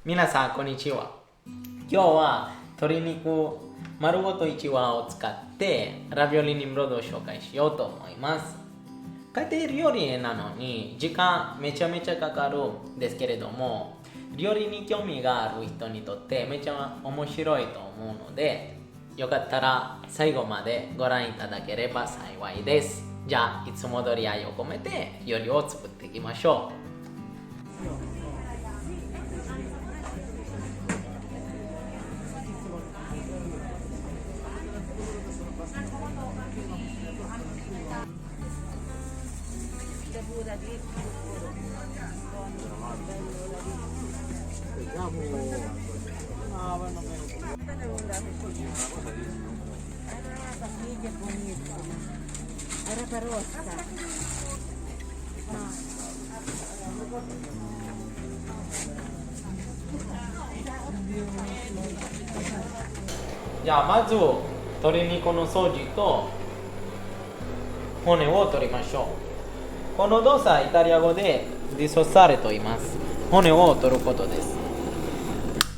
皆さんこんにちは。今日は鶏肉丸ごと1羽を使ってラビオリニムロードを紹介しようと思います。家庭料理なのに時間めちゃめちゃかかるんですけれども、料理に興味がある人にとってめちゃ面白いと思うので、よかったら最後までご覧いただければ幸いです。じゃあいつも通り愛を込めて料理を作っていきましょう。じゃあまず鶏肉の掃除と骨を取りましょう。この動作イタリア語でディソッサーレと言います。骨を取ることです。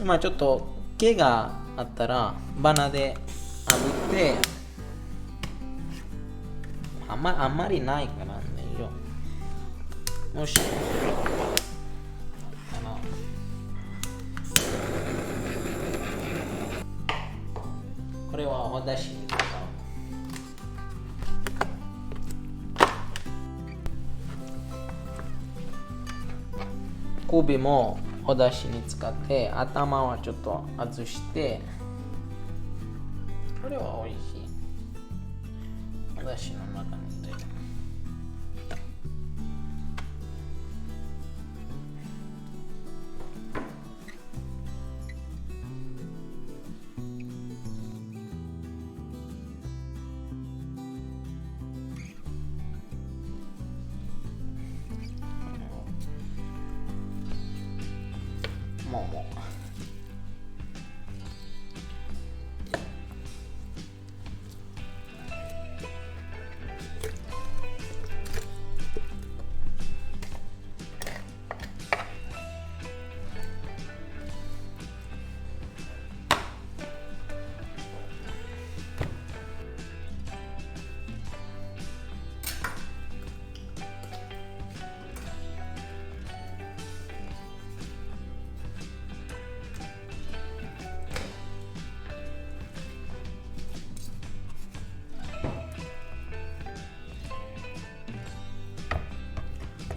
今ちょっと毛があったらバナで炙ってあんまりないからねよ。もしこれはお出汁に使う。首もお出汁に使って頭はちょっと外して、これは美味しい。お出汁の中に入れる。もう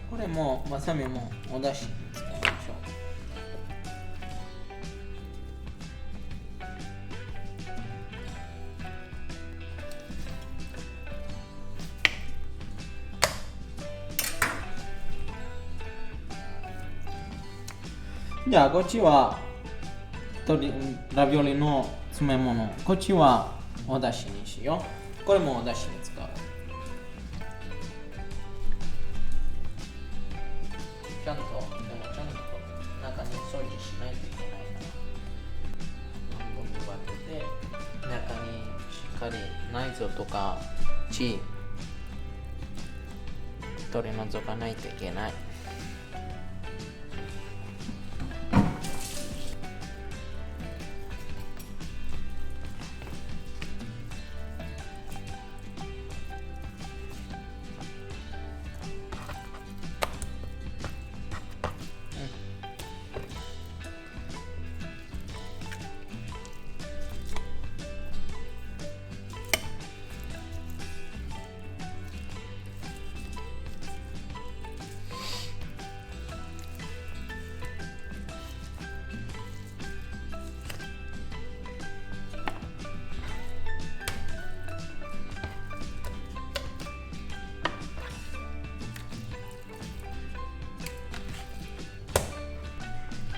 これもわさびもお出汁に使いましょう。じゃあこっちはラビオリの詰め物、こっちはお出汁にしよう。これもお出汁に使う。ちゃんと中に掃除しないといけないから、分けて中にしっかり内臓とか血取り除かないといけない。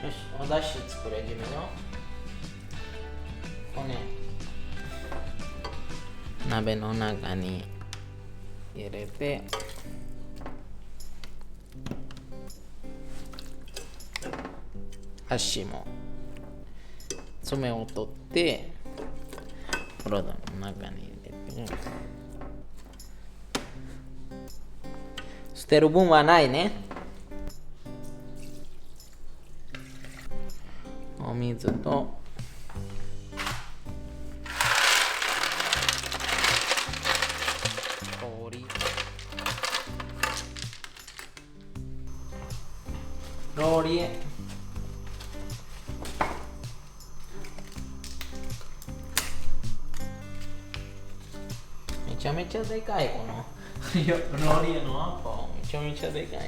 よし、お出汁作れ始めよう。骨鍋の中に入れて、足も爪を取ってフロードの中に入れて、捨てる分はないね。水と氷、ローリエ、めちゃめちゃでかいこのローリエのアッパーめちゃめちゃでかい。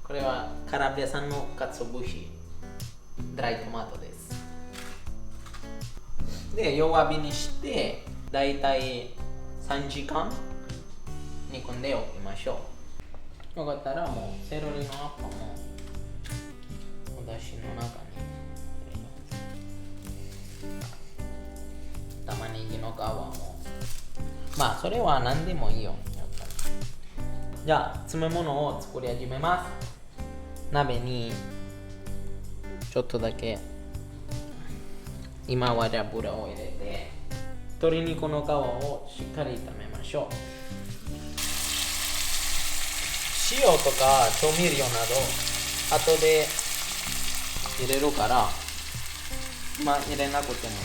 これはカラビア産のかつお節、ドライトマトです。で、弱火にしてだいたい3時間煮込んでおきましょう。よかったらもうセロリのアッパーもお出汁の中に入れます。玉ねぎの皮もまあそれは何でもいいよ、やっぱり。じゃあ詰め物を作り始めます。鍋にちょっとだけ今は油を入れて鶏肉の皮をしっかり炒めましょう。塩とか調味料など後で入れるからまあ入れなくてもいい。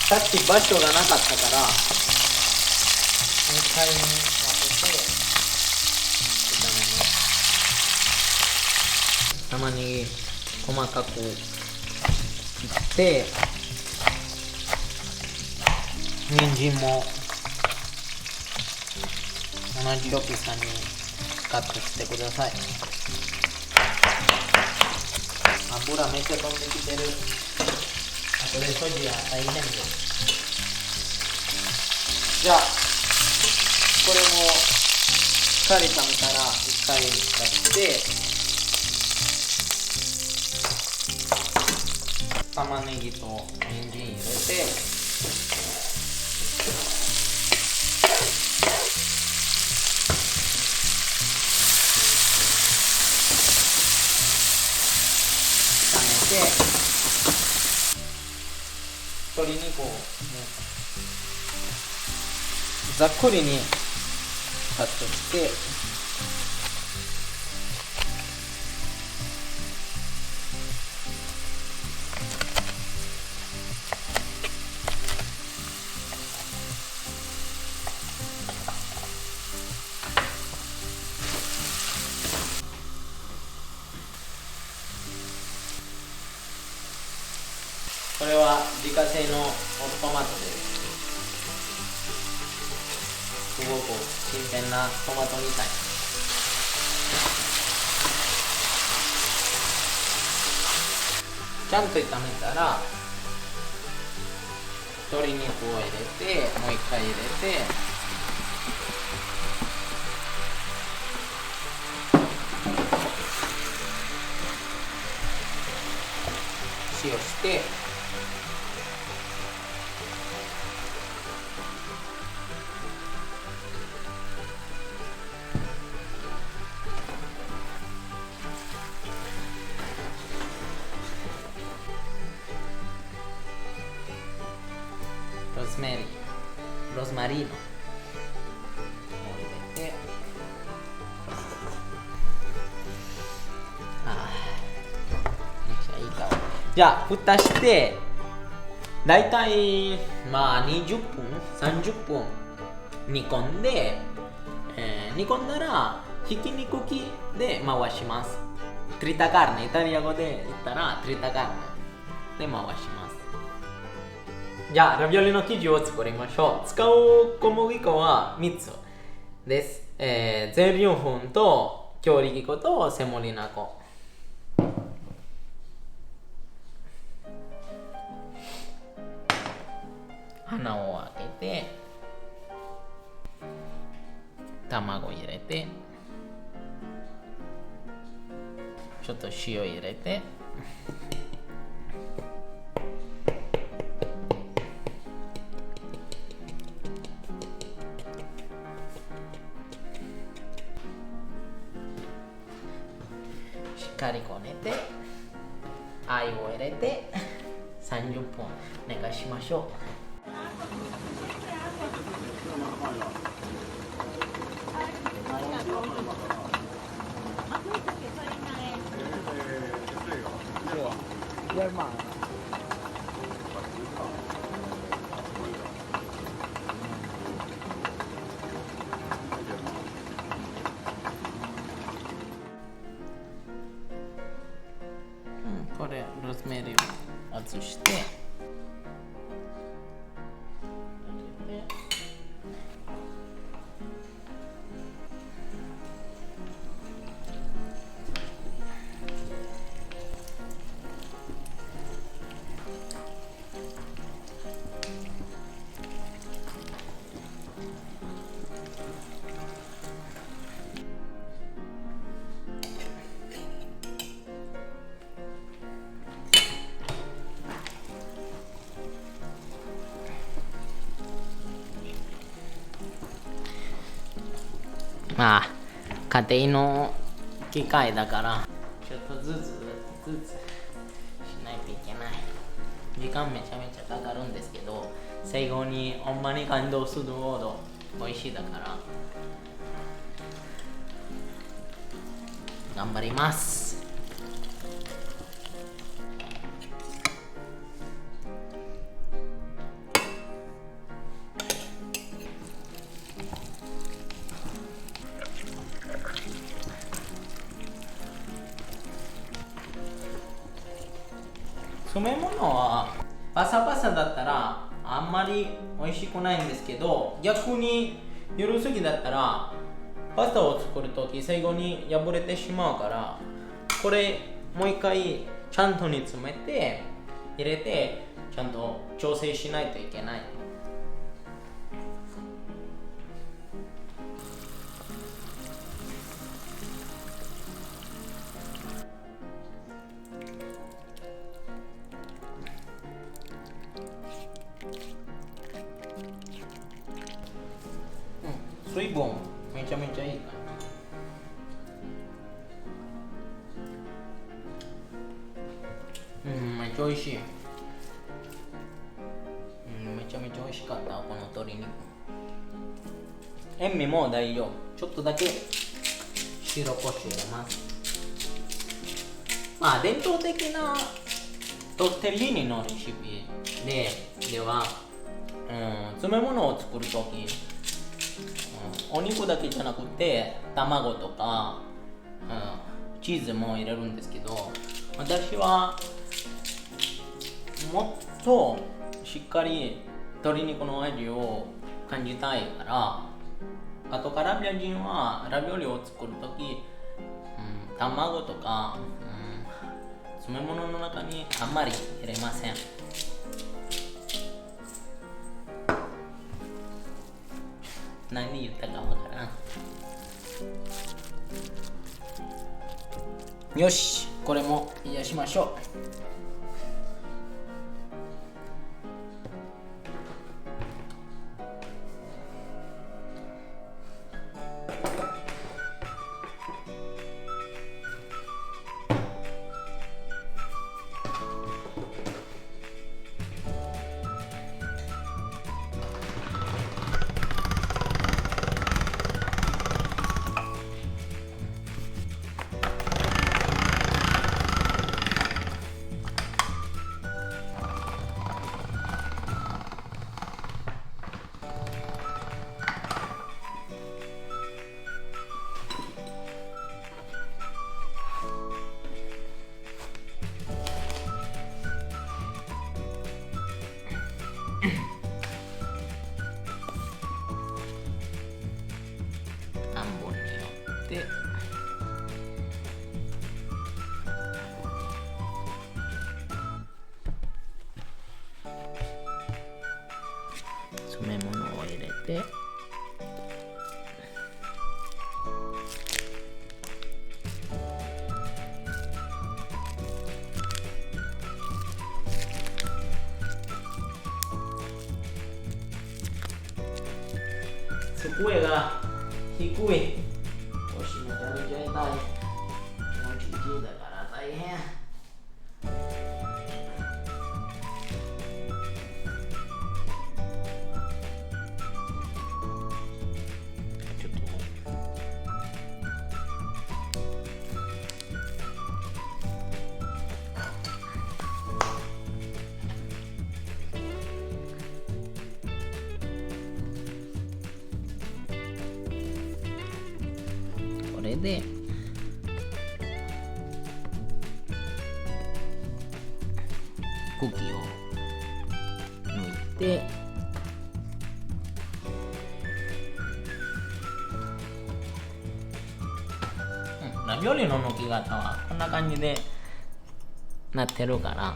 さっき場所がなかったから2回に分けて炒めます。玉ねぎ細かく切って人参も同じ大きさにカットしてください。油めっちゃ飛んできてる。これ掃除は大変です。じゃあこれもしっかり炒めたら一回出して玉ねぎと人参入れて炒めて鶏肉をざっくりにカットしてこれは自家製のトマトです。すごく新鮮なトマトみたい。ちゃんと炒めたら鶏肉を入れてもう一回入れて塩してローズマリーノを入れてめっちゃいい香り。じゃあ蓋してだいたいまあ20分30分煮込んで、煮込んだらひき肉機で回します。トリタカーネ、イタリア語で言ったらトリタカーネで回します。じゃあラビオリの生地を作りましょう。使う小麦粉は3つです。全粒粉と強力粉とセモリナ粉。穴を開けて卵入れてちょっと塩入れてて愛を入れて30分寝かしましょう。これローズメリーを外してまあ家庭の機械だからちょっとずつしないといけない。時間めちゃめちゃかかるんですけど、最後にほんまに感動するほど美味しいだから頑張ります。詰め物はパサパサだったらあんまり美味しくないんですけど、逆に緩すぎだったらパスタを作るとき最後に破れてしまうから、これもう一回ちゃんと煮詰めて入れてちゃんと調整しないといけない。水分めちゃめちゃいいから。めっちゃ美味しい。めちゃめちゃ美味しかったこの鶏肉。塩味も大丈夫。ちょっとだけ白胡椒入れます。まあ伝統的なトッテリーニのレシピでは、詰め物を作るとき、お肉だけじゃなくて卵とか、チーズも入れるんですけど、私はもっとしっかり鶏肉の味を感じたいから、あとカラビア人はラビオリを作るとき、卵とか、詰め物の中にあんまり入れません。何言ったかわからん。よし、これも癒しましょう。何本によって詰め物を入れて、机が低い。腰めちゃめちゃ痛い。気持ちいいだから大変。れで茎を抜いて、ラビオリの抜き方はこんな感じでなってるから、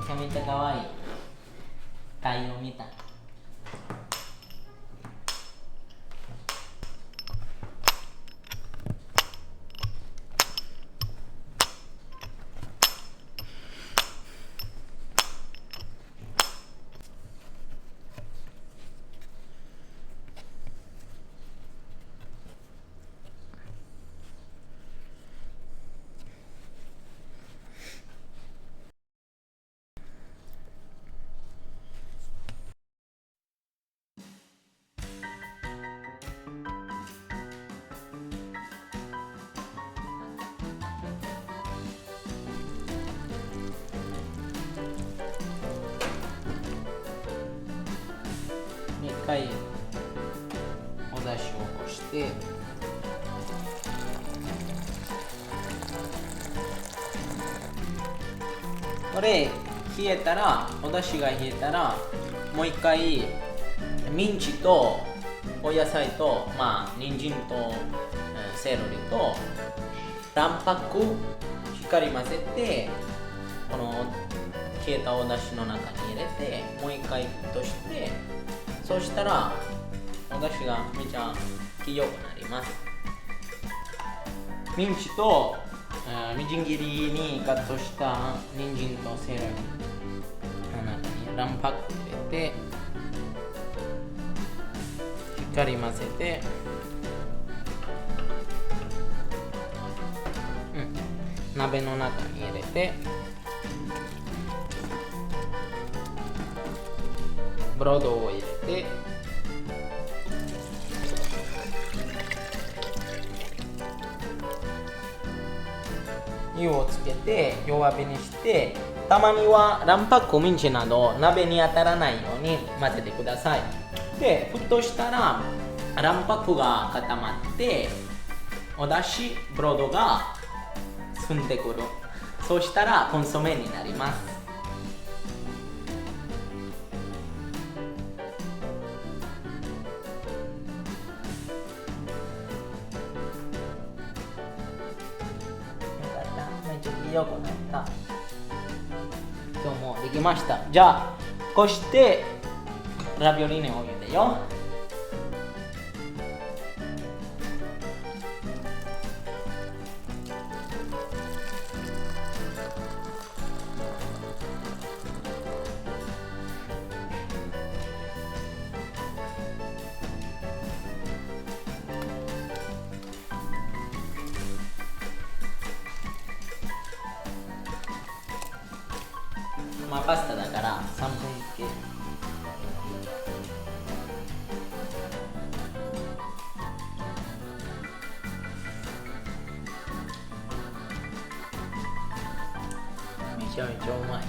めちゃめちゃ可愛い太陽みたい。一回お出汁をこして、これ冷えたら、お出汁が冷えたらもう一回ミンチとお野菜と、人参と、セロリと卵白しっかり混ぜて、この冷えたお出汁の中に入れてもう一回沸騰して、そうしたらお出汁がめちゃ清くなります。ミンチと、みじん切りにカットした人参とセロリの中に卵白入れてしっかり混ぜて、鍋の中に入れて、ブロードを入れて、湯をつけて弱火にして、たまには卵白ミンチなど鍋に当たらないように混ぜてください。で、沸騰したら卵白が固まっておだしブロードが澄んでくる。そうしたらコンソメになります。よくなった。今日もできました。じゃあこうしてラビオリにお湯でよ。パスタだから3分計。めちゃめちゃうまい。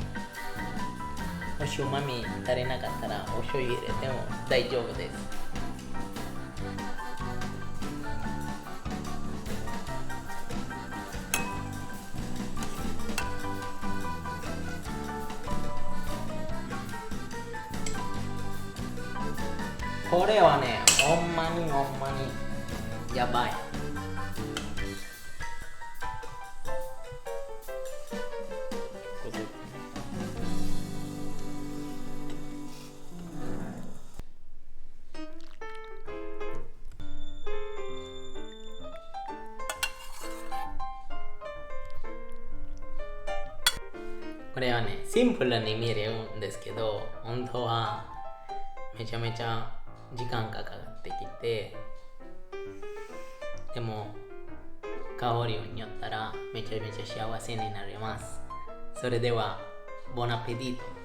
もしうまみ足りなかったらお醤油入れても大丈夫です。これはね、ほんまにやばい。これはね、シンプルに見えるんですけど、本当はめちゃめちゃ時間かかってきて、でも香りをによったらめちゃめちゃ幸せになります。それでは、ボナペティト。